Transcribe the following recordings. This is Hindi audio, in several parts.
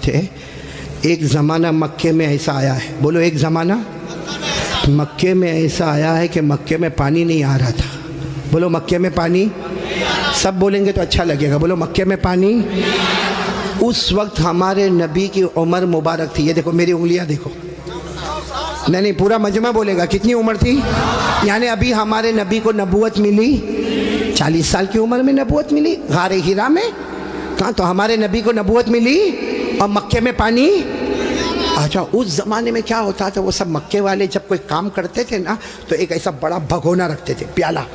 बात है, एक ज़माना मक्के में ऐसा आया है, बोलो एक ज़माना मक्के में ऐसा आया है कि मक्के में पानी नहीं आ रहा था। बोलो मक्के में पानी, सब बोलेंगे तो अच्छा लगेगा, बोलो मक्के में पानी। उस वक्त हमारे नबी की उम्र मुबारक थी, ये देखो मेरी उंगलियां देखो, नहीं पूरा मजमा बोलेगा, कितनी उम्र थी, यानी अभी हमारे नबी को नबूवत मिली 40 साल की उम्र में नबूवत मिली गारे हिरा में। कहाँ, तो हमारे नबी को नबूवत मिली और मक्के में पानी। अच्छा, उस ज़माने में क्या होता था, वो सब मक्के वाले जब कोई काम करते थे ना, तो एक ऐसा बड़ा भगोना रखते थे, प्याला,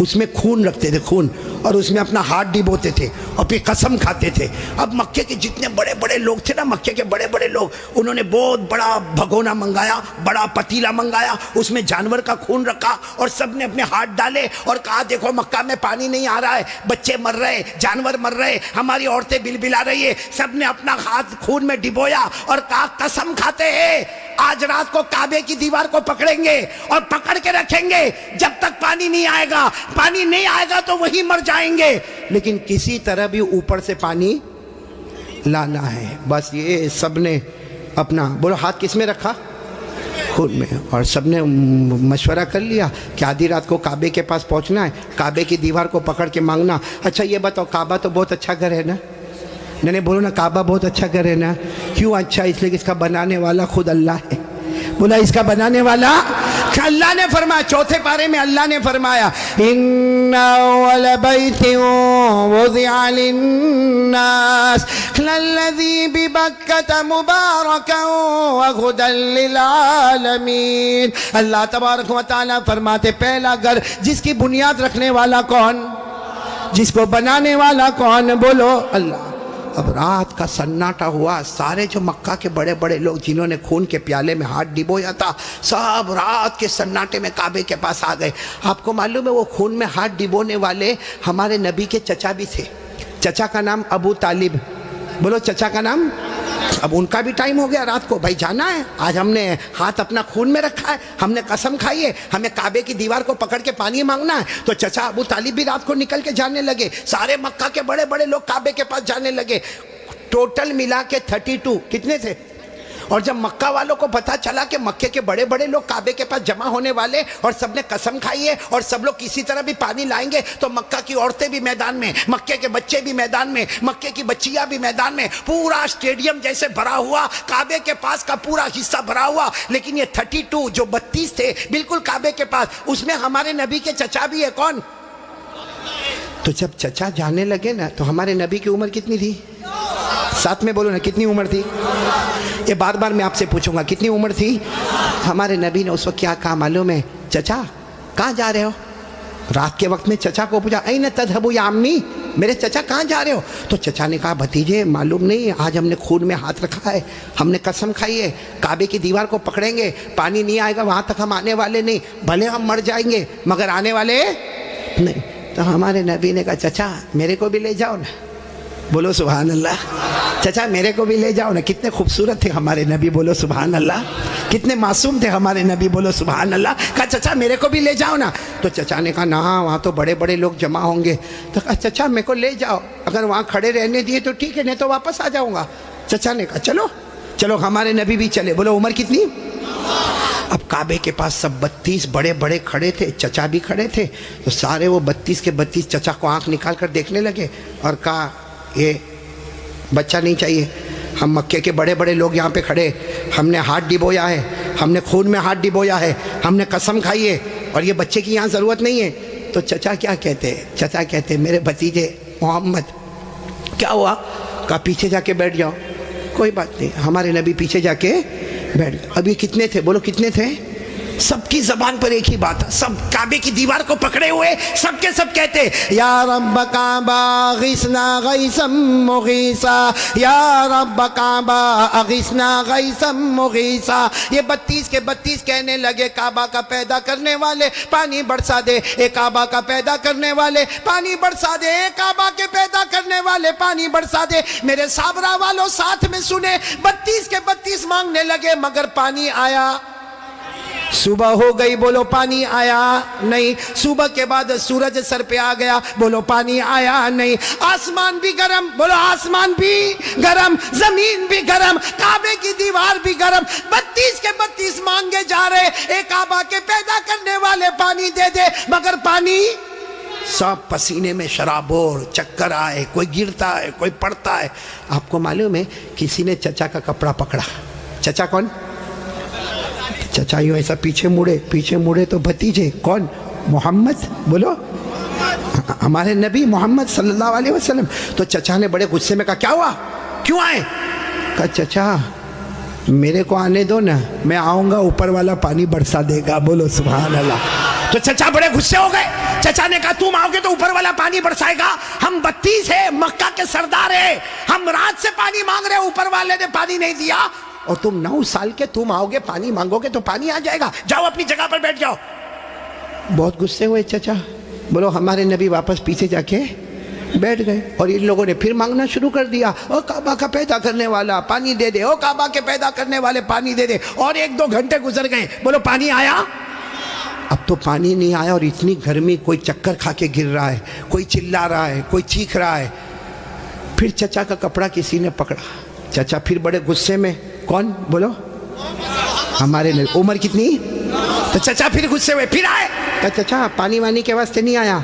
उसमें खून रखते थे, खून, और उसमें अपना हाथ डिबोते थे और फिर कसम खाते थे। अब मक्के के जितने बड़े बड़े लोग थे ना, मक्के के बड़े बड़े लोग, उन्होंने बहुत बड़ा भगोना मंगाया, बड़ा पतीला मंगाया, उसमें जानवर का खून रखा और सब ने अपने हाथ डाले और कहा देखो मक्का में पानी नहीं आ रहा है, बच्चे मर रहे, जानवर मर रहे, हमारी औरतें बिलबिला रही है। सब ने अपना हाथ खून में डिबोया और कहा कसम खाते हैं आज रात को काबे की दीवार को पकड़ेंगे और पकड़ के रखेंगे जब तक पानी नहीं आएगा, पानी नहीं आएगा तो वही मर जाएंगे, लेकिन किसी तरह भी ऊपर से पानी लाना है। बस ये सब ने अपना, बोलो हाथ किस में रखा, खून में, और सब ने मशवरा कर लिया कि आधी रात को काबे के पास पहुंचना है, काबे की दीवार को पकड़ के मांगना। अच्छा ये बताओ, काबा तो बहुत अच्छा घर है ना, नहीं बोलो ना, काबा बहुत अच्छा घर है ना। क्यों अच्छा, इसलिए कि इसका बनाने वाला खुद अल्लाह है। बोला इसका बनाने वाला अल्लाह ने फरमाया, चौथे पारे में अल्लाह ने फरमाया इन्ना अव्वल बैतिन वुज़िअ लिन्नास लल्लज़ी बिबक्कता मुबारकन व हुदन लिल आलमीन। अल्लाह तबारक व तआला फरमाते, पहला घर जिसकी बुनियाद रखने वाला कौन, जिसको बनाने वाला कौन, बोलो अल्लाह। अब रात का सन्नाटा हुआ, सारे जो मक्का के बड़े बड़े लोग जिन्होंने खून के प्याले में हाथ डिबोया था, सब रात के सन्नाटे में काबे के पास आ गए। आपको मालूम है वो खून में हाथ डिबोने वाले हमारे नबी के चचा भी थे। चचा का नाम अबू तालिब, बोलो चचा का नाम। अब उनका भी टाइम हो गया, रात को भाई जाना है, आज हमने हाथ अपना खून में रखा है, हमने कसम खाई है, हमें काबे की दीवार को पकड़ के पानी मांगना है। तो चचा अबू तालिब भी रात को निकल के जाने लगे, सारे मक्का के बड़े बड़े लोग काबे के पास जाने लगे। टोटल मिला के 32 कितने थे। और जब मक्का वालों को पता चला कि मक्के के बड़े बड़े लोग काबे के पास जमा होने वाले और सबने कसम खाई है और सब लोग किसी तरह भी पानी लाएंगे, तो मक्का की औरतें भी मैदान में, मक्के के बच्चे भी मैदान में, मक्के की बच्चियां भी मैदान में, पूरा स्टेडियम जैसे भरा हुआ, काबे के पास का पूरा हिस्सा भरा हुआ। लेकिन ये 32 जो 32 थे बिल्कुल काबे के पास, उसमें हमारे नबी के चचा भी है, कौन। तो जब चचा जाने लगे ना, तो हमारे नबी की उम्र कितनी थी, साथ में बोलो ना कितनी उम्र थी। ये बार बार मैं आपसे पूछूंगा कितनी उम्र थी। हमारे नबी ने उस वक्त क्या कहा मालूम है, चचा कहाँ जा रहे हो। रात के वक्त में चचा को पूछा ऐन तज़हबू या अम्मी, मेरे चचा कहाँ जा रहे हो। तो चचा ने कहा भतीजे मालूम नहीं, आज हमने खून में हाथ रखा है, हमने कसम खाई है काबे की दीवार को पकड़ेंगे, पानी नहीं आएगा वहाँ तक हम आने वाले नहीं, भले हम मर जाएंगे मगर आने वाले नहीं। तो हमारे नबी ने कहा चचा मेरे को भी ले जाओ ना, बोलो सुभान अल्लाह। चचा मेरे को भी ले जाओ ना। कितने खूबसूरत थे हमारे नबी, बोलो सुभान अल्लाह। कितने मासूम थे हमारे नबी, बोलो सुभान अल्लाह। कहा चचा मेरे को भी ले जाओ ना। तो चचा ने कहा ना, वहाँ तो बड़े बड़े लोग जमा होंगे। तो कहा चचा मेरे को ले जाओ, अगर वहाँ खड़े रहने दिए तो ठीक है, नहीं तो वापस आ जाऊँगा। चचा ने कहा चलो चलो, हमारे नबी भी चले। बोलो उम्र कितनी। अब काबे के पास सब 32 बड़े बड़े खड़े थे, चचा भी खड़े थे। तो सारे वो 32 के 32 चचा को आँख निकाल कर देखने लगे और कहा ये बच्चा नहीं चाहिए, हम मक्के के बड़े बड़े लोग यहाँ पे खड़े, हमने हाथ डिबोया है, हमने खून में हाथ डिबोया है, हमने कसम खाई है, और ये बच्चे की यहाँ ज़रूरत नहीं है। तो चचा क्या कहते हैं, चचा कहते मेरे भतीजे मोहम्मद क्या हुआ। कहा पीछे जाके बैठ जाओ। कोई बात नहीं, हमारे नबी पीछे जाके बैठ गए। अब ये कितने थे, बोलो कितने थे। सबकी जबान पर एक ही बात है, सब काबे की दीवार को पकड़े हुए सबके सब कहते या रब्ब काबा अगिसना गैसम मुगीसा, या रब्ब काबा अगिसना गैसम मुगीसा। ये 32 के 32 कहने लगे काबा का पैदा करने वाले पानी बरसा दे, ए काबा का पैदा करने वाले पानी बरसा दे, ए काबा के पैदा करने वाले पानी बरसा दे। मेरे साबरा वालों साथ में सुने, 32 के 32 मांगने लगे मगर पानी आया। सुबह हो गई, बोलो पानी आया नहीं। सुबह के बाद सूरज सर पे आ गया, बोलो पानी आया नहीं। आसमान भी गरम, बोलो आसमान भी गरम, जमीन भी गरम, काबे की दीवार भी गरम। 32 के 32 मांगे जा रहे, एक काबा के पैदा करने वाले पानी दे दे, मगर पानी सब पसीने में शराबोर, चक्कर आए, कोई गिरता है, कोई पड़ता है। आपको मालूम है किसी ने चचा का कपड़ा पकड़ा। चचा कौन? चचा यूं ऐसा पीछे मुड़े तो भतीजे कौन? मोहम्मद, बोलो हमारे नबी मोहम्मद सल्लल्लाहु अलैहि वसल्लम। तो चचा ने बड़े गुस्से में कहा क्या हुआ, क्यों आए? कहा चचा मेरे को आने दो ना, मैं आऊंगा ऊपर वाला पानी बरसा देगा। बोलो सुभान अल्लाह। तो चचा बड़े गुस्से हो गए। चचा ने कहा तुम आओगे तो ऊपर वाला पानी बरसाएगा? हम 32 है, मक्का के सरदार है, हम रात से पानी मांग रहे, ऊपर वाले ने पानी नहीं दिया, और तुम 9 साल के तुम आओगे पानी मांगोगे तो पानी आ जाएगा, जाओ अपनी जगह पर बैठ जाओ। बहुत गुस्से हुए चचा। बोलो हमारे नबी वापस पीछे जाके बैठ गए, और इन लोगों ने फिर मांगना शुरू कर दिया, ओ काबा का पैदा करने वाला पानी दे दे, ओ काबा के पैदा करने वाले पानी दे दे। और 1-2 घंटे गुजर गए, बोलो पानी आया? अब तो पानी नहीं आया, और इतनी गर्मी, कोई चक्कर खा के गिर रहा है, कोई चिल्ला रहा है, कोई चीख रहा है। फिर चचा का कपड़ा किसी ने पकड़ा। चचा फिर बड़े गुस्से में, कौन? बोलो हमारे नबी। उम्र कितनी? तो चचा फिर गुस्से हुए, फिर आए। कहा चचा पानी वानी के वास्ते नहीं आया,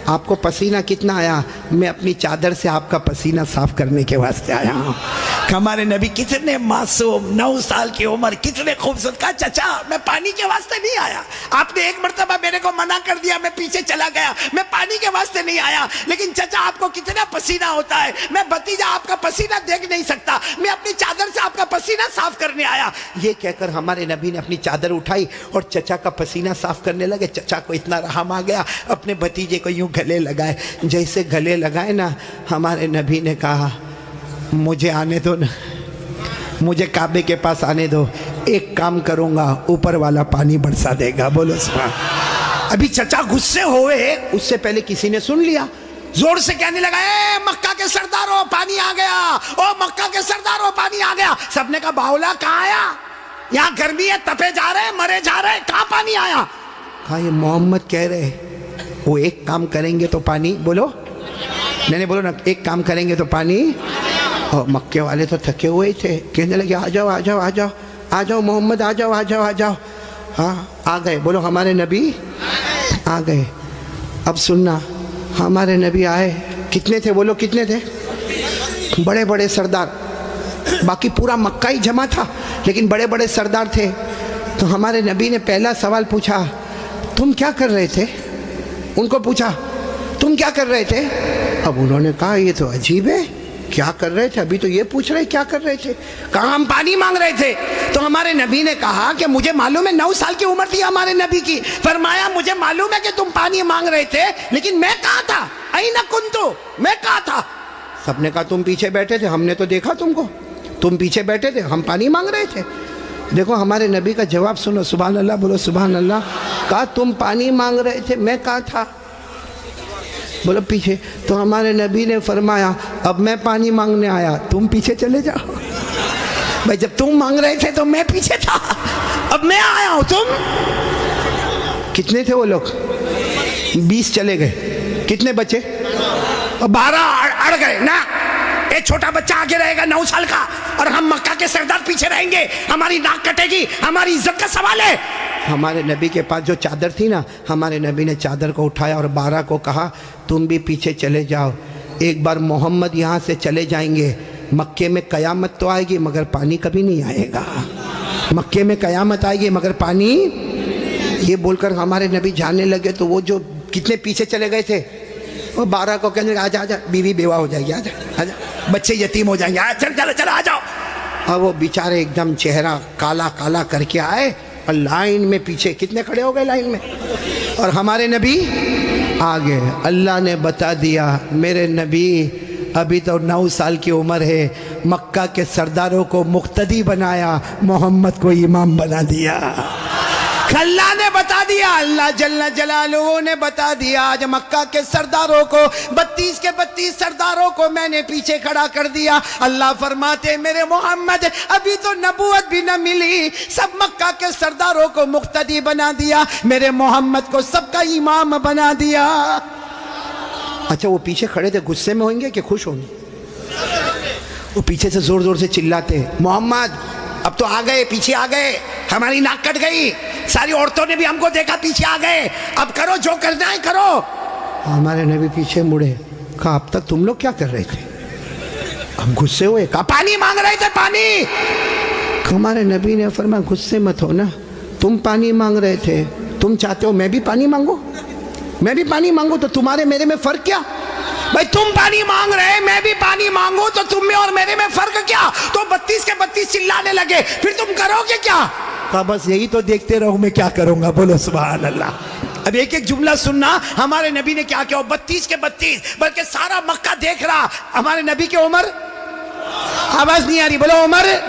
आपको पसीना कितना आया? मैं अपनी चादर से आपका पसीना साफ करने के वास्ते आया हूँ। हमारे नबी कितने मासूम, 9 साल की उम्र, कितने खूबसूरत। कहा चचा मैं पानी के वास्ते नहीं आया, आपने एक मर्तबा मेरे को मना कर दिया, मैं पीछे चला गया, मैं पानी के वास्ते नहीं आया। लेकिन चचा आपको कितना पसीना होता है, मैं भतीजा आपका पसीना देख नहीं सकता, मैं अपनी चादर से आपका पसीना साफ करने आया। ये कहकर हमारे नबी ने अपनी चादर उठाई और चचा का पसीना साफ करने लगे। चचा को इतना रहम आ गया, अपने भतीजे को यूं गले लगाए। जैसे गले लगाए ना, हमारे नबी ने कहा मुझे आने दो ना, मुझे काबे के पास आने दो, एक काम करूंगा, ऊपर वाला पानी बरसा देगा। बोलो सुभान। अभी चचा गुस्से हुए, उससे पहले किसी ने सुन लिया, जोर से कहने लगा, ए मक्का के सरदारों पानी आ गया, ओ मक्का के सरदारों पानी आ गया। सबने कहा बावला कहाँ आया, यहाँ गर्मी है, तपे जा रहे, मरे जा रहे, कहाँ पानी आया? कहा ये मोहम्मद कह रहे, वो एक काम करेंगे तो पानी, बोलो नहीं बोलो ना, एक काम करेंगे तो पानी। और मक्के वाले तो थके हुए थे, कहने लगे आ जाओ आ जाओ आ जाओ आ जाओ मोहम्मद, आ जाओ आ जाओ आ जाओ। हाँ आ गए, बोलो हमारे नबी आ गए। अब सुनना, हमारे नबी आए, कितने थे बोलो, कितने थे? बड़े बड़े सरदार, बाकी पूरा मक्का ही जमा था, लेकिन बड़े बड़े सरदार थे। तो हमारे नबी ने पहला सवाल पूछा, तुम क्या कर रहे थे? उनको पूछा तुम क्या कर रहे थे? अब उन्होंने कहा ये तो अजीब है, क्या कर रहे थे? अभी तो ये पूछ रहे क्या कर रहे थे? कहा हम पानी मांग रहे थे। तो हमारे नबी ने कहा कि मुझे मालूम है, 9 साल की उम्र थी हमारे नबी की, फरमाया मुझे मालूम है कि तुम पानी मांग रहे थे, लेकिन मैं कहाँ था? अईना कुंतु, मैं कहाँ था? सबने कहा तुम पीछे बैठे थे, हमने तो देखा तुमको, तुम पीछे बैठे थे, हम पानी मांग रहे थे। देखो हमारे नबी का जवाब सुनो, सुभान अल्लाह, बोलो सुभान अल्लाह। कहा तुम पानी मांग रहे थे, मैं कहाँ था? बोलो पीछे। तो हमारे नबी ने फरमाया अब मैं पानी मांगने आया, तुम पीछे चले जाओ। भाई जब तुम मांग रहे थे तो मैं पीछे था, अब मैं आया हूं, तुम कितने थे वो लोग? 20 चले गए, कितने बचे? 12 अड़ गए ना। एक छोटा बच्चा आगे रहेगा 9 साल का, और हम मक्का के सरदार पीछे रहेंगे, हमारी नाक कटेगी, हमारी इज्जत का सवाल है। हमारे नबी के पास जो चादर थी ना, हमारे नबी ने चादर को उठाया और 12 को कहा तुम भी पीछे चले जाओ, एक बार मोहम्मद यहाँ से चले जाएंगे, मक्के में कयामत तो आएगी मगर पानी कभी नहीं आएगा, मक्के में कयामत आएगी मगर पानी। ये बोलकर हमारे नबी जाने लगे। तो वो जो कितने पीछे चले गए थे, वो 12 को कहने लगे आजा आजा, बीवी बेवा हो जाएगी, आजा आजा, बच्चे यतीम हो जाएंगे, चल चल चल आ जाओ। और वो बेचारे एकदम चेहरा काला काला करके आए, और लाइन में पीछे कितने खड़े हो गए लाइन में, और हमारे नबी आ गए। अल्लाह ने बता दिया मेरे नबी अभी तो 9 साल की उम्र है, मक्का के सरदारों को मुक्तदी बनाया, मोहम्मद को इमाम बना दिया। अल्लाह ने बता दिया, अल्लाह जल्ला जलालुहू ने बता दिया। आज मक्का के सरदारों को 32 के 32 सरदारों को मैंने पीछे खड़ा कर दिया। अल्लाह फरमाते मेरे मोहम्मद अभी तो नबूवत भी न मिली, सब मक्का के सरदारों को मुक्तदी बना दिया, मेरे मोहम्मद को सबका इमाम बना दिया। अच्छा वो पीछे खड़े थे, गुस्से में होंगे कि खुश होंगे? वो पीछे से जोर जोर से चिल्लाते मोहम्मद अब तो आ गए, पीछे आ गए, हमारी नाक कट गई, सारी औरतों ने भी हमको देखा, पीछे आ गए, अब करो जो करना है करो। हमारे नबी पीछे मुड़े, कहा अब तक तुम लोग क्या कर रहे थे? हम गुस्से हुए, कहा पानी मांग रहे थे, पानी। हमारे नबी ने फरमाया गुस्से मत हो ना, तुम पानी मांग रहे थे, तुम चाहते हो मैं भी पानी मांगू? मैं भी पानी मांगू तो तुम्हारे मेरे में फर्क क्या? भाई तुम पानी मांग रहे, मैं भी पानी मांगू तो तुम में और मेरे में फर्क क्या? तो 32 के 32 चिल्लाने लगे, फिर तुम करोगे क्या? कहा बस यही तो देखते रहो, मैं क्या करूंगा। बोलो सुभान अल्लाह। अब एक एक जुमला सुनना, हमारे नबी ने क्या किया। 32 के 32 बल्कि सारा मक्का देख रहा, हमारे नबी की उम्र, आवाज नहीं आ रही, बोलो उम्र।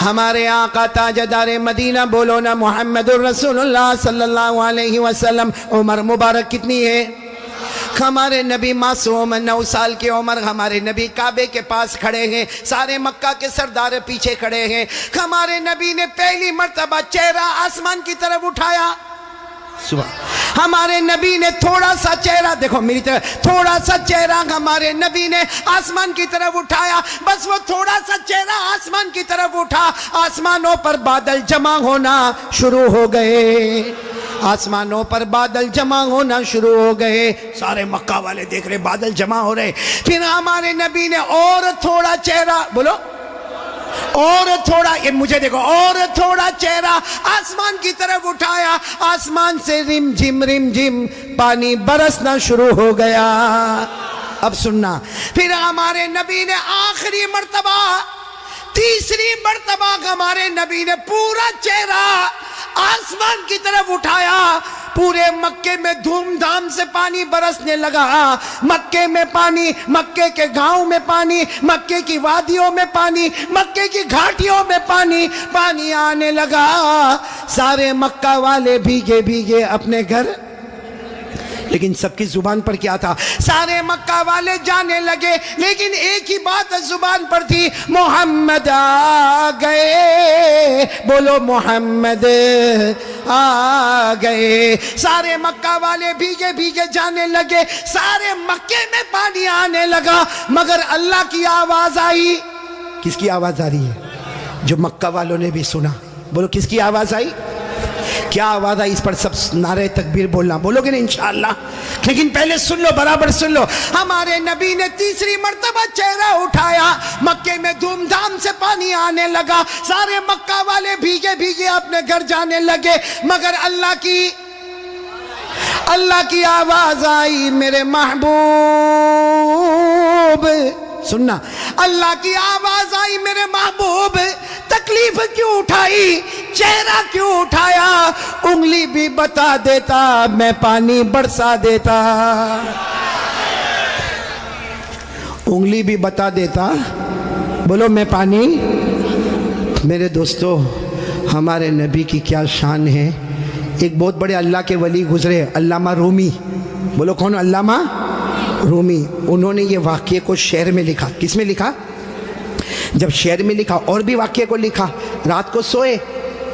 हमारे आका ताजदार मदीना, बोलो ना मुहम्मदुर रसूलुल्लाह सल्लल्लाहु अलैहि वसल्लम, उम्र मुबारक कितनी है? हमारे नबी मासूम 9 साल की उम्र, हमारे नबी काबे के पास खड़े हैं, सारे मक्का के सरदार पीछे खड़े हैं। हमारे नबी ने पहली मर्तबा चेहरा आसमान की तरफ उठाया, सुबह। हमारे नबी ने थोड़ा सा चेहरा, देखो मेरी तरफ, थोड़ा सा चेहरा हमारे नबी ने आसमान की तरफ उठाया। बस वो थोड़ा सा चेहरा आसमान की तरफ उठा, आसमानों पर बादल जमा होना शुरू हो गए, आसमानों पर बादल जमा होना शुरू हो गए। सारे मक्का वाले देख रहे बादल जमा हो रहे। फिर हमारे नबी ने और थोड़ा चेहरा, बोलो और थोड़ा, ये मुझे देखो, और थोड़ा चेहरा आसमान की तरफ उठाया, आसमान से रिम झिम पानी बरसना शुरू हो गया। अब सुनना, फिर हमारे नबी ने आखिरी मर्तबा, तीसरी मर्तबा हमारे नबी ने पूरा चेहरा आसमान की तरफ उठाया, पूरे मक्के में धूमधाम से पानी बरसने लगा। मक्के में पानी, मक्के के गांव में पानी, मक्के की वादियों में पानी, मक्के की घाटियों में पानी, पानी आने लगा। सारे मक्का वाले भीगे भीगे अपने घर, लेकिन सबकी जुबान पर क्या था? सारे मक्का वाले जाने लगे, लेकिन एक ही बात जुबान पर थी, मोहम्मद आ गए। बोलो मोहम्मद आ गए। सारे मक्का वाले भीगे भीगे जाने लगे, सारे मक्के में पानी आने लगा, मगर अल्लाह की आवाज आई। किसकी आवाज आ रही है? जो मक्का वालों ने भी सुना। बोलो किसकी आवाज आई? क्या आवाज आई? इस पर सब नारे तकबीर बोलना, बोलोगे ना इंशाअल्लाह। लेकिन पहले सुन लो, बराबर सुन लो। हमारे नबी ने तीसरी मर्तबा चेहरा उठाया, मक्के में धूमधाम से पानी आने लगा, सारे मक्का वाले भीगे भीगे अपने घर जाने लगे, मगर अल्लाह की आवाज आई, मेरे महबूब, सुनना, अल्लाह की आवाज आई, मेरे महबूब तकलीफ क्यों उठाई, चेहरा क्यों उठाया? उंगली भी बता देता, मैं पानी बरसा देता। उंगली भी बता देता, बोलो मैं पानी। मेरे दोस्तों, हमारे नबी की क्या शान है। एक बहुत बड़े अल्लाह के वली गुजरे, अल्लामा रूमी। बोलो कौन? अल्लामा रूमी। उन्होंने ये वाक्य को शेर में लिखा। किस में लिखा? जब शेर में लिखा, और भी वाक्य को लिखा। रात को सोए,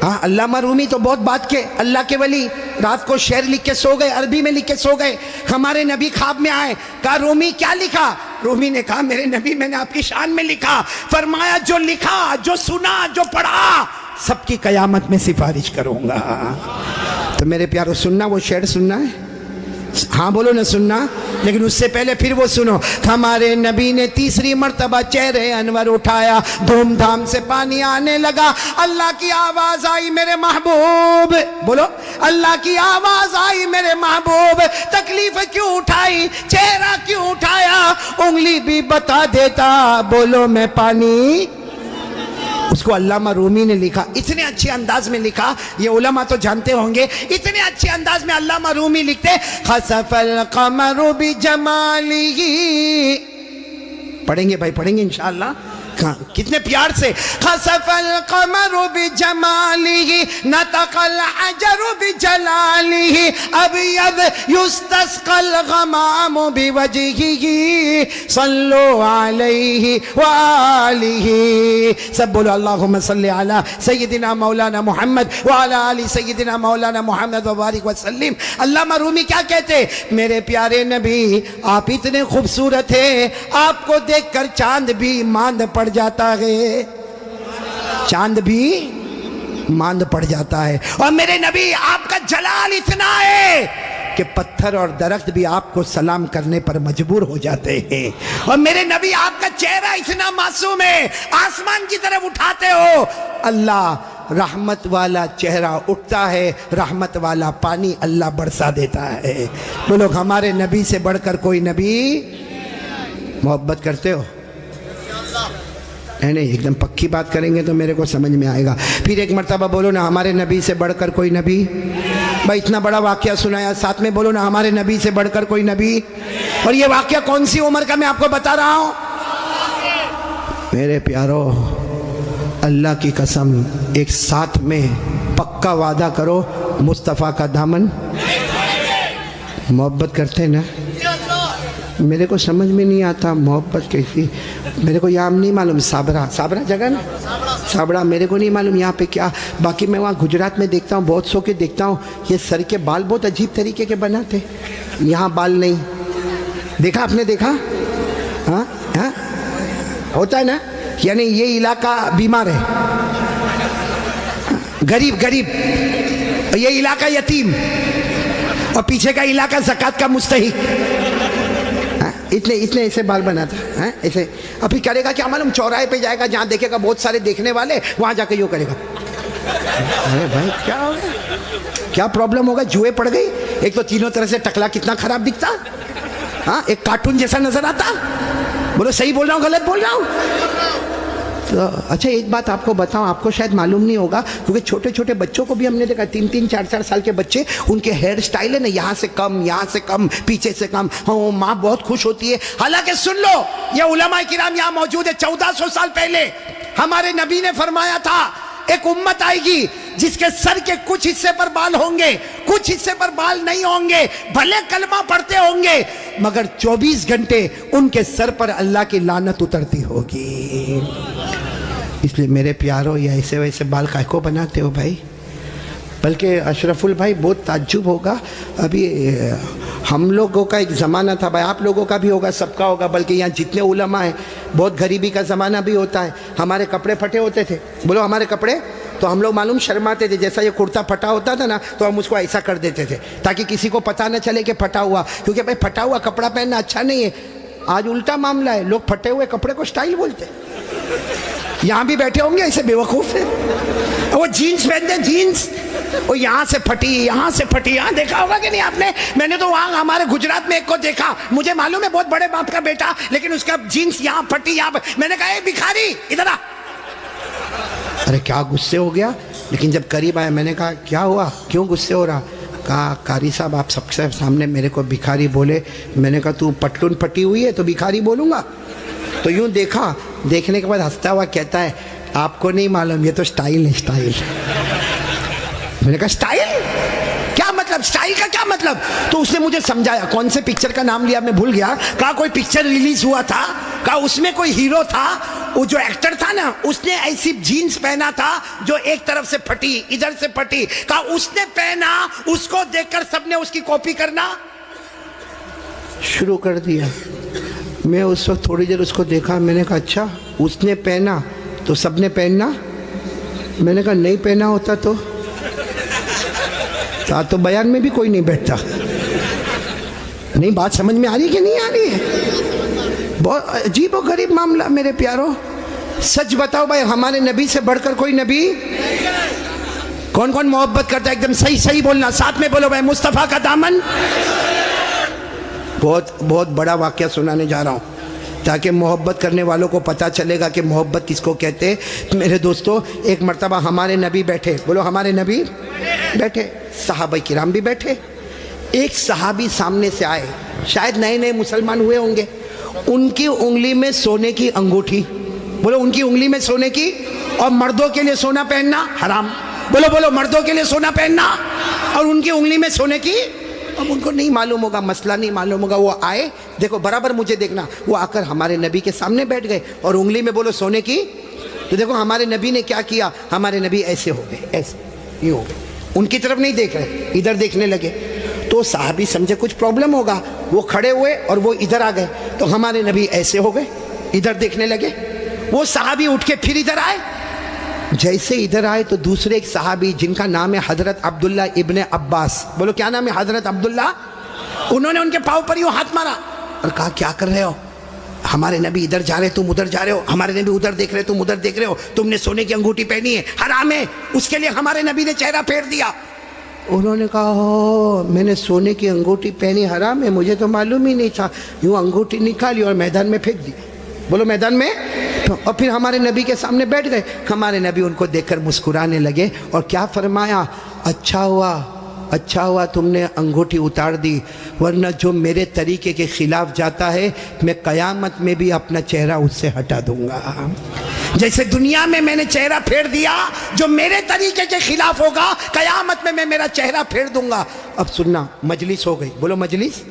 हाँ, अल्लामा रूमी तो बहुत बात के अल्लाह के वली, रात को शेर लिख के सो गए, अरबी में लिख के सो गए। हमारे नबी ख्वाब में आए, कहा रूमी क्या लिखा? रूमी ने कहा मेरे नबी मैंने आपकी शान में लिखा। फरमाया जो लिखा, जो सुना, जो पढ़ा, सबकी कयामत में सिफारिश करूंगा। तो मेरे प्यारो, सुनना, वो शेर सुनना है? हाँ बोलो ना, सुनना। लेकिन उससे पहले फिर वो सुनो। हमारे नबी ने तीसरी मर्तबा चेहरे अनवर उठाया, धूमधाम से पानी आने लगा। अल्लाह की आवाज आई, मेरे महबूब, बोलो अल्लाह की आवाज आई, मेरे महबूब तकलीफ क्यों उठाई, चेहरा क्यों उठाया? उंगली भी बता देता, बोलो मैं पानी। उसको अल्लामा रूमी ने लिखा, इतने अच्छे अंदाज में लिखा, ये उलमा तो जानते होंगे, इतने अच्छे अंदाज में अल्लामा रूमी लिखते, खसफल कमरु बिजमालिही, पढ़ेंगे भाई, पढ़ेंगे इंशाअल्लाह। कितने प्यार से, खसफल कमरु बिजमालिही नतकल अजरु बिजलालिही अबयद युस्तस्कल गमामु बिवजहिही सल्लु अलैहि व आलिही। सब बोलो अल्लाहुम्मा सल्ली अला सय्यदिना मौलाना मोहम्मद व अला आलि सय्यदिना मौलाना मोहम्मद व बारिक व सल्लिम। अल्लामा रूमी क्या कहते, मेरे प्यारे नबी आप इतने खूबसूरत हैं, आपको देखकर चांद भी मांद पड़ जाता है, चांद भी मांद पड़ जाता है। और मेरे नबी आपका जलाल इतना है कि पत्थर और दरख्त भी आपको सलाम करने पर मजबूर हो जाते हैं। और मेरे नबी आपका चेहरा इतना मासूम है, आसमान की तरफ उठाते हो, अल्लाह रहमत वाला चेहरा उठता है, रहमत वाला पानी अल्लाह बरसा देता है। बोलो हमारे नबी से बढ़कर कोई नबी। मोहब्बत करते हो? नहीं, एकदम पक्की बात करेंगे तो मेरे को समझ में आएगा। फिर एक मर्तबा बोलो ना, हमारे नबी से बढ़कर कोई नबी। भाई इतना बड़ा वाक्या सुनाया, साथ में बोलो ना, हमारे नबी से बढ़कर कोई नबी। और ये वाक्या कौन सी उम्र का मैं आपको बता रहा हूं? मेरे प्यारो, अल्लाह की कसम, एक साथ में पक्का वादा करो, मुस्तफ़ा का दामन। मोहब्बत करते ना? मेरे को समझ में नहीं आता मोहब्बत कैसी। मेरे को यहाँ नहीं मालूम, साबरा जगह ना, साबरा मेरे को नहीं मालूम यहाँ पे क्या। बाकी मैं वहाँ गुजरात में देखता हूँ, बहुत सौ के देखता हूँ, ये सर के बाल बहुत अजीब तरीके के बनाते, यहाँ बाल नहीं। देखा आपने? देखा? हाँ हाँ, होता है ना, यानी ये इलाका बीमार है, गरीब, ये इलाका यतीम, और पीछे का इलाका ज़कात का मुस्तहिक। इतने ऐसे बाल बनाता है ऐसे। अभी करेगा क्या मालूम, चौराहे पे जाएगा, जहाँ देखेगा बहुत सारे देखने वाले, वहाँ जाके यूँ करेगा। अरे भाई क्या हो गया, क्या प्रॉब्लम होगा? जुए पड़ गई? एक तो तीनों तरह से टकला कितना खराब दिखता, हाँ, एक कार्टून जैसा नजर आता। बोलो सही बोल रहा हूँ गलत बोल रहा हूँ? तो अच्छा एक बात आपको बताऊं, आपको शायद मालूम नहीं होगा, क्योंकि छोटे छोटे बच्चों को भी हमने देखा, 3-3, 4-4 साल के बच्चे, उनके हेयर स्टाइल है ना, यहाँ से कम, पीछे से कम। हाँ, माँ बहुत खुश होती है। हालांकि सुन लो, ये उलमा किराम यहाँ मौजूद है, 1400 साल पहले हमारे नबी ने फरमाया था, एक उम्मत आएगी जिसके सर के कुछ हिस्से पर बाल होंगे, कुछ हिस्से पर बाल नहीं होंगे, भले कलमा पढ़ते होंगे, मगर 24 घंटे उनके सर पर अल्लाह की लानत उतरती होगी। इसलिए मेरे प्यारो, ये ऐसे वैसे बाल काय को बनाते हो भाई? बल्कि अशरफुल भाई बहुत ताज्जुब होगा, अभी हम लोगों का एक ज़माना था भाई, आप लोगों का भी होगा, सबका होगा, बल्कि यहाँ जितने उलमा हैं, बहुत गरीबी का ज़माना भी होता है। हमारे कपड़े फटे होते थे, बोलो हमारे कपड़े, तो हम लोग मालूम शर्माते थे, जैसा ये कुर्ता फटा होता था ना, तो हम उसको ऐसा कर देते थे ताकि किसी को पता न चले कि फटा हुआ, क्योंकि भाई फटा हुआ कपड़ा पहनना अच्छा नहीं है। आज उल्टा मामला है, लोग फटे हुए कपड़े को स्टाइल बोलते। यहाँ भी बैठे होंगे ऐसे बेवकूफ़ है, वो जीन्स पहनते, जीन्स वो यहाँ से फटी, यहाँ से फटी, यहाँ देखा होगा कि नहीं आपने? मैंने तो वहाँ हमारे गुजरात में एक को देखा, मुझे मालूम है बहुत बड़े बाप का बेटा, लेकिन उसका जीन्स यहाँ फटी, यहाँ पर। मैंने कहा ए भिखारी इधर आ। अरे क्या गुस्से हो गया, लेकिन जब करीब आया मैंने कहा क्या हुआ, क्यों गुस्से हो रहा? कहा कारी साहब आप सबसे सामने मेरे को भिखारी बोले। मैंने कहा तू पटलून फटी हुई है तो भिखारी बोलूँगा? तो यूँ देखा, देखने के बाद हंसता हुआ कहता है आपको नहीं मालूम, ये तो स्टाइल है, स्टाइल। मैंने कहा स्टाइल क्या मतलब, स्टाइल का क्या मतलब? तो उसने मुझे समझाया, कौन से पिक्चर का नाम लिया मैं भूल गया, कहा कोई पिक्चर रिलीज हुआ था, कहा उसमें कोई हीरो था, वो जो एक्टर था ना उसने ऐसी जीन्स पहना था जो एक तरफ से फटी, इधर से फटी, कहा उसने पहना, उसको देखकर सबने उसकी कॉपी करना शुरू कर दिया। मैं उस वक्त थोड़ी देर उसको देखा, मैंने कहा अच्छा उसने पहना तो सबने पहनना? मैंने कहा नहीं पहना होता तो बयान में भी कोई नहीं बैठता। नहीं, बात समझ में आ रही कि नहीं आ रही है? बहुत अजीब और गरीब मामला मेरे प्यारो। सच बताओ भाई, हमारे नबी से बढ़कर कोई नबी? कौन कौन मोहब्बत करता है? एकदम सही सही बोलना, साथ में बोलो भाई, मुस्तफ़ा का दामन। बहुत बहुत बड़ा वाक़या सुनाने जा रहा हूँ ताकि मोहब्बत करने वालों को पता चलेगा कि मोहब्बत किसको कहते हैं। मेरे दोस्तों, एक मर्तबा हमारे नबी बैठे, बोलो हमारे नबी बैठे, सहाबा किराम भी बैठे। एक सहाबी सामने से आए, शायद नए नए मुसलमान हुए होंगे, उनकी उंगली में सोने की अंगूठी, बोलो उनकी उंगली में सोने की, और मर्दों के लिए सोना पहनना हराम। बोलो बोलो, मर्दों के लिए सोना पहनना और उनकी उंगली में सोने की। अब उनको नहीं मालूम होगा, मसला नहीं मालूम होगा, वो आए, देखो बराबर मुझे देखना, वो आकर हमारे नबी के सामने बैठ गए और उंगली में बोलो सोने की। तो देखो हमारे नबी ने क्या किया, हमारे नबी ऐसे हो गए, ऐसे यूँ हो गए, उनकी तरफ नहीं देख रहे, इधर देखने लगे। तो साहबी समझे कुछ प्रॉब्लम होगा, वो खड़े हुए और वो इधर आ गए। तो हमारे नबी ऐसे हो गए, इधर देखने लगे। वो साहबी उठ के फिर इधर आए। जैसे इधर आए तो दूसरे एक सहाबी जिनका नाम है हजरत अब्दुल्ला इब्ने अब्बास, बोलो क्या नाम है, हजरत अब्दुल्ला, उन्होंने उनके पाँव पर यूं हाथ मारा और कहा क्या कर रहे हो, हमारे नबी इधर जा रहे तुम उधर जा रहे हो, हमारे नबी उधर देख रहे तुम उधर देख रहे हो, तुमने सोने की अंगूठी पहनी है, हराम है, उसके लिए हमारे नबी ने चेहरा फेर दिया। उन्होंने कहा हो मैंने सोने की अंगूठी पहनी, हराम है, मुझे तो मालूम ही नहीं था। यूँ अंगूठी निकाली और मैदान में फेंक दी, बोलो मैदान में। और फिर हमारे नबी के सामने बैठ गए। हमारे नबी उनको देखकर मुस्कुराने लगे और क्या फरमाया, अच्छा हुआ तुमने अंगूठी उतार दी, वरना जो मेरे तरीके के खिलाफ जाता है मैं क़यामत में भी अपना चेहरा उससे हटा दूंगा। जैसे दुनिया में मैंने चेहरा फेर दिया, जो मेरे तरीके के खिलाफ होगा क़यामत में मैं मेरा चेहरा फेर दूंगा। अब सुनना, मजलिस हो गई, बोलो मजलिस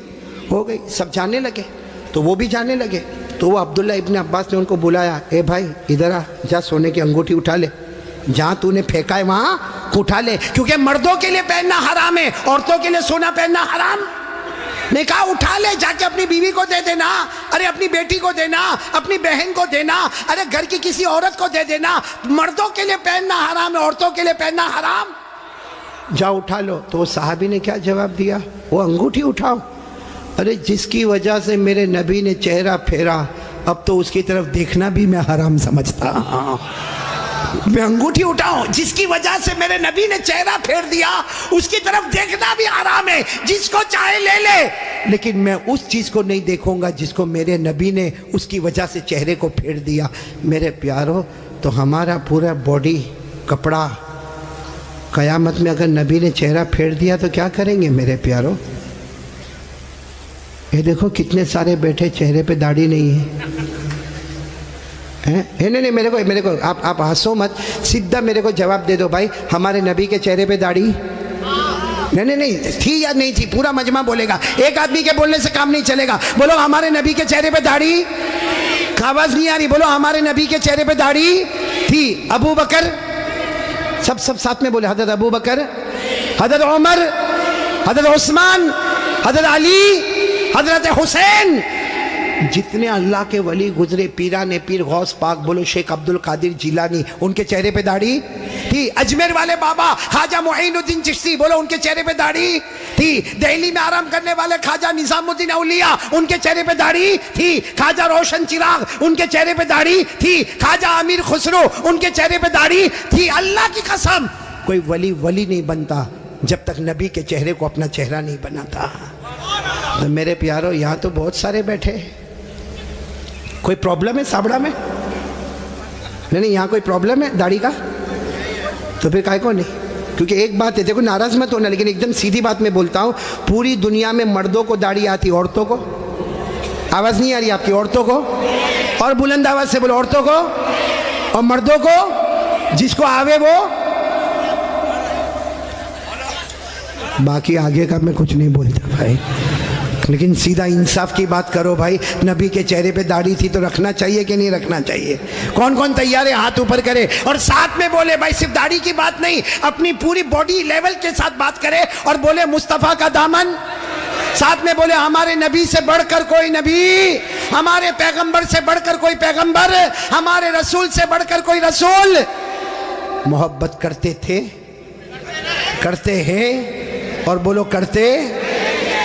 हो गई, सब जाने लगे, तो वो भी जाने लगे। तो वो अब्दुल्ला इब्ने अब्बास ने उनको बुलाया, ए भाई इधर आ, जा सोने की अंगूठी उठा ले, जहाँ तूने फेंका है वहाँ उठा ले, क्योंकि मर्दों के लिए पहनना हराम है, औरतों के लिए सोना पहनना हराम। ने कहा उठा ले, जाके अपनी बीवी को दे देना, अरे अपनी बेटी को देना, अपनी बहन को देना, अरे घर की किसी औरत को दे देना। मर्दों के लिए पहनना हराम है, औरतों के लिए पहनना हराम। जा उठा लो। तो सहाबी ने क्या जवाब दिया, वो अंगूठी उठाओ। अरे जिसकी वजह से मेरे नबी ने चेहरा फेरा, अब तो उसकी तरफ देखना भी मैं हराम समझता। मैं अंगूठी उठाऊं, जिसकी वजह से मेरे नबी ने चेहरा फेर दिया, उसकी तरफ देखना भी हराम है। जिसको चाहे ले ले, लेकिन मैं उस चीज को नहीं देखूंगा जिसको मेरे नबी ने उसकी वजह से चेहरे को फेर दिया। मेरे प्यारो, तो हमारा पूरा बॉडी कपड़ा कयामत में अगर नबी ने चेहरा फेर दिया तो क्या करेंगे मेरे प्यारो। ये देखो कितने सारे बैठे, चेहरे पे दाढ़ी नहीं है। नहीं मेरे को आप हंसो मत, सीधा मेरे को जवाब दे दो भाई, हमारे नबी के चेहरे पे दाढ़ी नहीं थी या नहीं थी, पूरा मजमा बोलेगा, एक आदमी के बोलने से काम नहीं चलेगा। बोलो हमारे नबी के चेहरे पे दाढ़ी, आवाज नहीं आ रही, बोलो हमारे नबी के चेहरे पे दाढ़ी थी। अबू बकर, सब साथ में बोले, हजरत अबू बकर, हजरत उमर, हजरत उस्मान, हजरत अली, हजरत हुसैन, जितने अल्लाह के वली गुजरे, पीराने पीर गौस पाक, बोलो शेख अब्दुल कादिर जिलानी, उनके चेहरे पे दाढ़ी थी। अजमेर वाले बाबा ख्वाजा मुईनुद्दीन चिश्ती, बोलो उनके चेहरे पे दाढ़ी थी। दिल्ली में आराम करने वाले ख्वाजा निजामुद्दीन औलिया, उनके चेहरे पे दाढ़ी थी। ख्वाजा रोशन चिराग, उनके चेहरे पे दाढ़ी थी। ख्वाजा अमीर खुसरो, उनके चेहरे पे दाढ़ी थी। अल्लाह की कसम, कोई वली नहीं बनता जब तक नबी के चेहरे को अपना चेहरा नहीं बनाता। तो मेरे प्यारो, यहाँ तो बहुत सारे बैठे, कोई प्रॉब्लम है साबड़ा में? नहीं यहाँ कोई प्रॉब्लम है दाढ़ी का? तो फिर काहे को नहीं? क्योंकि एक बात है, देखो नाराज मत होना, लेकिन एकदम सीधी बात मैं बोलता हूँ, पूरी दुनिया में मर्दों को दाढ़ी आती, औरतों को आवाज नहीं आ रही आपकी? औरतों को, और बुलंद आवाज से बोलो, औरतों को और मर्दों को, जिसको आवे वो। बाकी आगे का मैं कुछ नहीं बोलता भाई, लेकिन सीधा इंसाफ की बात करो भाई। नबी के चेहरे पे दाढ़ी थी तो रखना चाहिए कि नहीं रखना चाहिए? कौन कौन तैयार है हाथ ऊपर करे और साथ में बोले, भाई सिर्फ दाढ़ी की बात नहीं, अपनी पूरी बॉडी लेवल के साथ बात करे और बोले मुस्तफ़ा का दामन, साथ में बोले हमारे नबी से बढ़कर कोई नबी, हमारे पैगंबर से बढ़कर कोई पैगंबर, हमारे रसूल से बढ़कर कोई रसूल। मोहब्बत करते थे, करते हैं, और बोलो करते।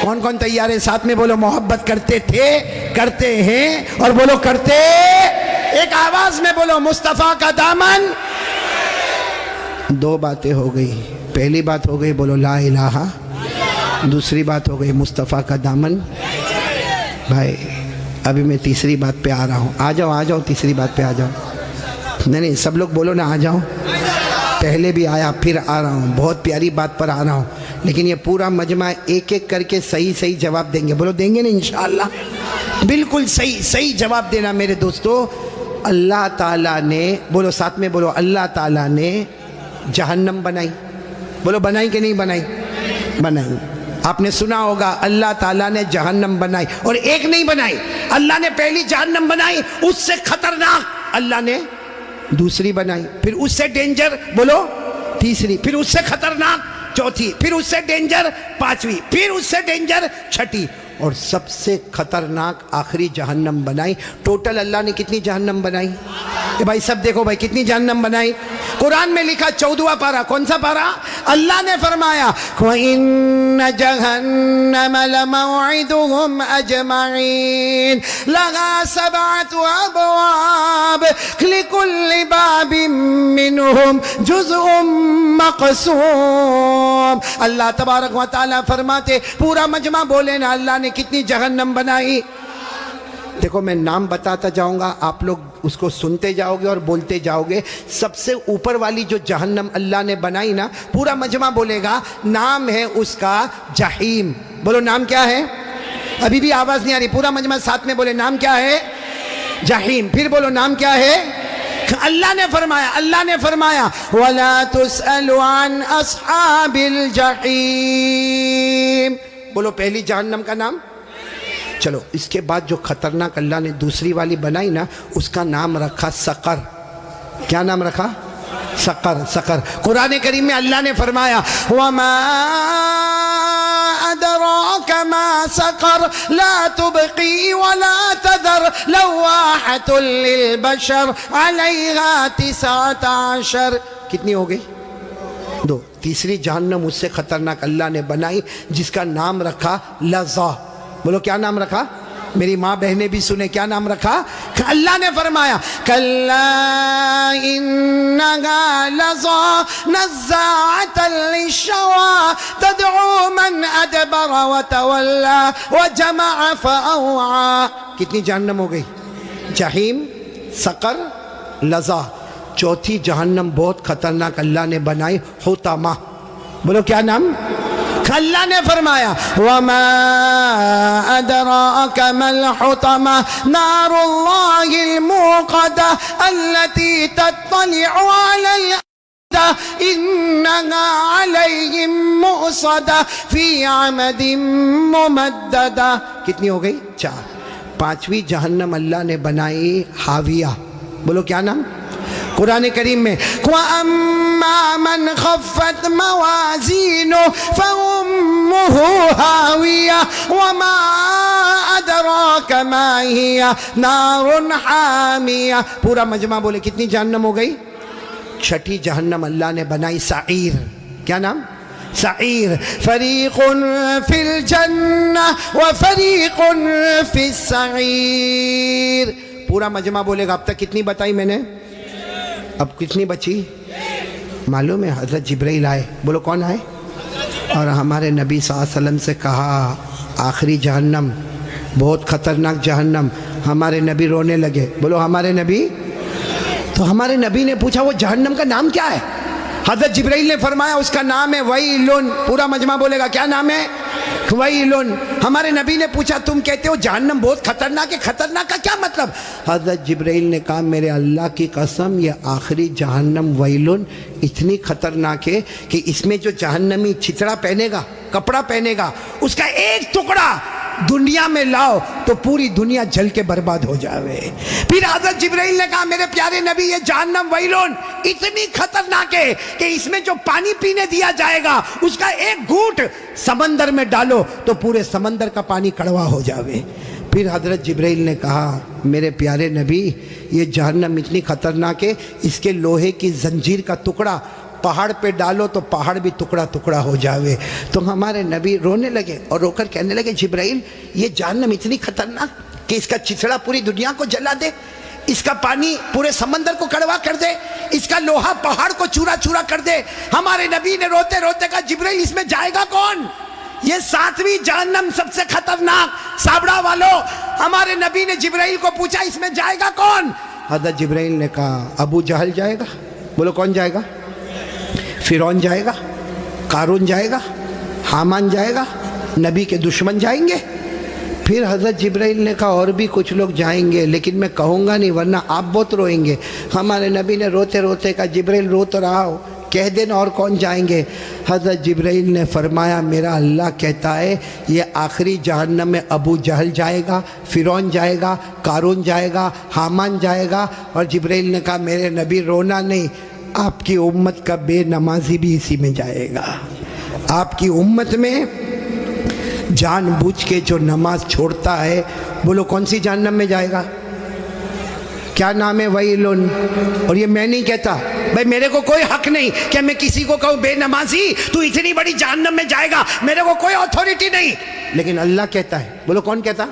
कौन कौन तैयार है? साथ में बोलो मोहब्बत करते थे, करते हैं, और बोलो करते। एक आवाज में बोलो मुस्तफा का दामन। दो बातें हो गई, पहली बात हो गई बोलो ला इलाहा, दूसरी बात हो गई मुस्तफा का दामन। भाई अभी मैं तीसरी बात पे आ रहा हूँ, आ जाओ तीसरी बात पे आ जाओ। नहीं सब लोग बोलो ना, आ जाओ। पहले भी आया, फिर आ रहा हूँ, बहुत प्यारी बात पर आ रहा हूँ, लेकिन ये पूरा मजमा एक एक करके सही जवाब देंगे। बोलो देंगे ना इंशाअल्लाह? बिल्कुल सही जवाब देना मेरे दोस्तों। अल्लाह ताला ने, बोलो साथ में बोलो, अल्लाह ताला ने जहन्नम बनाई। बोलो बनाई कि नहीं बनाई? बनाई। आपने सुना होगा अल्लाह ताला ने जहन्नम बनाई, और एक नहीं बनाई, अल्लाह ने पहली जहन्नम बनाई, उससे खतरनाक अल्लाह ने दूसरी बनाई, फिर उससे डेंजर बोलो तीसरी, फिर उससे खतरनाक चौथी, फिर उससे डेंजर पांचवी, फिर उससे डेंजर छठी, और सबसे खतरनाक आखिरी जहन्नम बनाई। टोटल अल्लाह ने कितनी जहन्नम बनाई? भाई सब देखो भाई, कितनी जहन्नम बनाई? कुरान में लिखा 14वां पारा, कौन सा पारा? अल्लाह ने फरमाया इन्न जहन्नम लमौइदुहुम अजमईन लहा सबअतु अबवाब लिकुल्लि बाबिन मिनहुम जुज़उम मक़सूम। अल्लाह तबारक व तआला फरमाते, पूरा मजमा बोले ना, अल्लाह ने कितनी जहन्नम बनाई। देखो मैं नाम बताता जाऊंगा, आप लोग उसको सुनते जाओगे और बोलते जाओगे। सबसे ऊपर वाली जो जहन्नम अल्लाह ने बनाई ना, पूरा मजमा बोलेगा, नाम है उसका जहीम। बोलो नाम क्या है? अभी भी आवाज नहीं आ रही, पूरा मजमा साथ में बोले, नाम क्या है? जहीम। फिर बोलो नाम क्या है? अल्लाह ने फरमाया वला तुसअलु अन अस्हाबिल जहीम। बोलो पहली जहन्नम का नाम। चलो इसके बाद जो खतरनाक अल्लाह ने दूसरी वाली बनाई ना, उसका नाम रखा सकर। क्या नाम रखा? सकर। सकर। कुरान करीम में अल्लाह ने फरमाया वमा अदराका मा सकर ला तुबकी वला तदर लवाहतुल लिलबशर अलैहा 19। कितनी हो गई? 2। तीसरी जहन्नम उससे खतरनाक अल्लाह ने बनाई, जिसका नाम रखा लज़ा। बोलो क्या नाम रखा? मेरी माँ बहनें भी सुने, क्या नाम रखा? अल्लाह ने फरमाया कल्ला इन्नहा लज़ा नज़्ज़ाअतन लिश्शवा तदउ मन अदबर व तवल्ला व जमअ फअवा। कितनी जहन्नम हो गई? जहीम, सकर, लज़ा। चौथी जहन्नम बहुत खतरनाक अल्लाह ने बनाई, हुतमा। बोलो क्या नाम? अल्लाह ने फरमाया वमा अदराका मल हुतमा नारुल्लाहिल मुक़दा अल्लती तत्तलिउ अलल अफ़दा इन्नहा अलैहिम मुअसदा फी अमदिन मुमद्ददा। कितनी हो गई? 4। पांचवी जहन्नम अल्लाह ने बनाई हाविया। बोलो क्या नाम? कुरान करीम में वअम्मा मन खफ़्फ़त मवाज़ीनुहु फ़उम्मुहु हाविया वमा अदराका मा हिया नारुन हामिया। पूरा मजमा बोले कितनी जहन्नम हो गई? छठी जहन्नम अल्लाह ने बनाई सईर। क्या नाम? सईर। फरीक़ुन फिल जन्नह व फरीक़ुन फिस सईर। पूरा मजमा बोलेगा। अब तक कितनी बताई मैंने? अब कितनी बची? मालूम है? हज़रत जिब्राइल आए। बोलो कौन आए? और हमारे नबी सल्लल्लाहु अलैहि वसल्लम से कहा आखिरी जहन्नम बहुत ख़तरनाक जहन्नम। हमारे नबी रोने लगे। बोलो हमारे नबी। तो हमारे नबी ने पूछा वो जहन्नम का नाम क्या है? हज़रत जिब्राइल ने फरमाया उसका नाम है वैलुन। पूरा मजमा बोलेगा क्या नाम है? वैलुन। हमारे नबी ने पूछा तुम कहते हो जहन्नम बहुत खतरनाक है, खतरनाक का क्या मतलब? हज़रत जिब्राइल ने कहा मेरे अल्लाह की कसम ये आखिरी जहन्नम वैलुन इतनी खतरनाक है कि इसमें जो जहन्नमी छितड़ा पहनेगा, कपड़ा पहनेगा, उसका एक टुकड़ा दुनिया में लाओ तो पूरी दुनिया जल के बर्बाद हो जावे। फिर हज़रत जिब्राइल ने कहा मेरे प्यारे नबी ये जहन्नम वैलुन इतनी खतरनाक है कि इसमें जो पानी पीने दिया जाएगा उसका एक घूंट समंदर में डालो तो पूरे समंदर का पानी कड़वा हो जावे। फिर हज़रत जिब्राइल ने कहा मेरे प्यारे नबी ये जहन्नम इतनी खतरनाक है इसके लोहे की जंजीर का टुकड़ा पहाड़ पे डालो तो पहाड़ भी टुकड़ा टुकड़ा हो जावे। तो हमारे नबी रोने लगे और रोकर कहने लगे जिब्राइल ये जहन्नम इतनी खतरनाक कि इसका चिथड़ा पूरी दुनिया को जला दे, इसका पानी पूरे समंदर को कड़वा कर दे, इसका लोहा पहाड़ को चूरा चूरा कर दे। हमारे नबी ने रोते रोते कहा जिब्राइल इसमें जाएगा कौन? ये 7वीं जहन्नम सबसे खतरनाक। साबड़ा वालों हमारे नबी ने जिब्राइल को पूछा इसमें जाएगा कौन? हज़रत जिब्राइल ने कहा अबू जहल जाएगा। बोलो कौन जाएगा? फिरौन जाएगा, कारून जाएगा, हामान जाएगा, नबी के दुश्मन जाएंगे। फिर हज़रत जिब्राइल ने कहा और भी कुछ लोग जाएंगे, लेकिन मैं कहूँगा नहीं वरना आप बहुत रोएंगे। हमारे नबी ने रोते रोते कहा जिब्राइल रो तो रहा हो, कह देना और कौन जाएंगे। हज़रत जिब्राइल ने फरमाया मेरा अल्लाह कहता है ये आखिरी जहन्नम में अबू जहल जाएगा, फ़िरौन जाएगा, कारून जाएगा, हामान जाएगा। और जिब्राइल ने कहा मेरे नबी रोना नहीं, आपकी उम्मत का बेनमाजी भी इसी में जाएगा। आपकी उम्मत में जानबूझ के जो नमाज छोड़ता है, बोलो कौन सी जहन्नम में जाएगा? क्या नाम है? वैलुन। और ये मैं नहीं कहता भाई, मेरे को कोई हक नहीं कि मैं किसी को कहूँ बेनमाजी तू इतनी बड़ी जहन्नम में जाएगा, मेरे को कोई अथॉरिटी नहीं, लेकिन अल्लाह कहता है। बोलो कौन कहता?